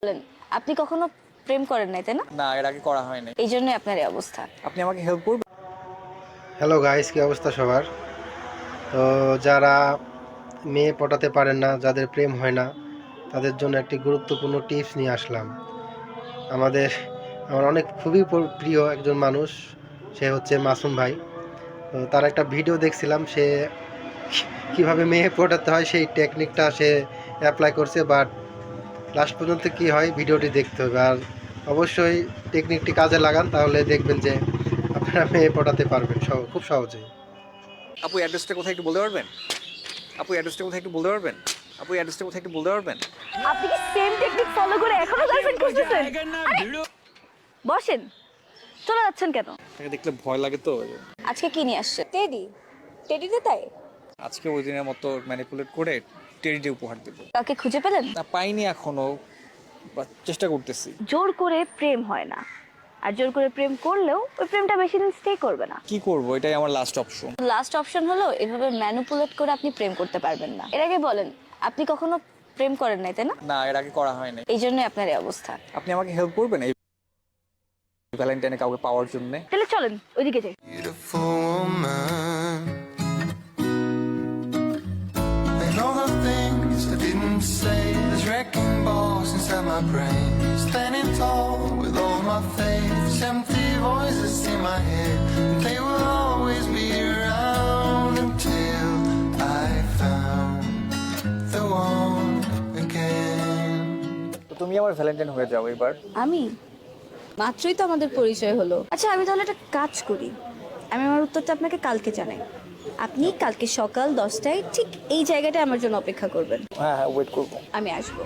বলেন, আপনি কখনো প্রেম করেন নাই তাই না? না, এর আগে করা হয়নি। এই জন্যই আপনার এই অবস্থা। আপনি আমাকে হেল্প করবেন? হ্যালো গাইস, কি অবস্থা সবার? তো যারা মেয়ে পটাতে পারেন না, যাদের প্রেম হয় না, তাদের জন্য একটি গুরুত্বপূর্ণ টিপস নিয়ে আসলাম। আমাদের আমার অনেক খুবই প্রিয় একজন মানুষ, সে হচ্ছে মাসুম ভাই। তো তার একটা ভিডিও দেখছিলাম, সে কিভাবে মেয়ে পটাতে হয় সেই টেকনিকটা সে অ্যাপ্লাই করছে, বাট লাস্ট পর্যন্ত কি হয় ভিডিওটি দেখতে হবে। আর অবশ্যই টেকনিকটি কাজে লাগান, তাহলে দেখবেন যে আপনারা মেয়ে পটাতে পারবেন খুব সহজেই। আপু অ্যাড্রেসটা কোথায় একটু বলতে পারবেন? আপু অ্যাড্রেসটা কোথায় একটু বলতে পারবেন? আপু অ্যাড্রেসটা কোথায় একটু বলতে পারবেন? আপনি কি সেম টেকনিক ফলো করে এখনো গার্লফ্রেন্ড খুঁজতেছেন? বসেন, চলে যাচ্ছেন কেন? তাকে দেখলে ভয় লাগে তো। আজকে কি নিয়ে আসছে? টেডি। টেডিতে তাই? আজকে ওই দিনের মতো ম্যানিপুলেট করে টেরিটি উপহার দেবো। কাকে খুঁজে পেলেন? না, পাইনি এখনো, বাট চেষ্টা করতেছি। জোর করে প্রেম হয় না, আর জোর করে প্রেম করলেও ওই প্রেমটা বেশি দিন স্টে করবে না। কি করব, এটাই আমার লাস্ট অপশন। লাস্ট অপশন হলো এভাবে ম্যানিপুলেট করে আপনি প্রেম করতে পারবেন না। এর আগে বলেন, আপনি কখনো প্রেম করেন নাই তাই না? না, এর আগে করা হয়নি। এই জন্যই আপনার এই অবস্থা। আপনি আমাকে হেল্প করবেন এই ভ্যালেন্টাইনে কাউকে পাওয়ার জন্য? তাহলে চলেন ওইদিকে যাই। Beautiful woman. And all the things I didn't say, there's wrecking balls inside my brain. Standing tall with all my faith, empty voices in my head. They will always be around until I found the one again. তো তুমি আমার Valentine হয়ে যাও এবার। আমি মাত্রই তো আমাদের পরিচয় হলো। আচ্ছা, আমি তাহলে একটা কাজ করি, আমি আমার উত্তরটা আপনাকে কালকে জানাই। আপনি কালকে সকাল 10টায় ঠিক এই জায়গাটায় আমার জন্য অপেক্ষা করবেন। হ্যাঁ হ্যাঁ, ওয়েট করবো। আমি আসবো।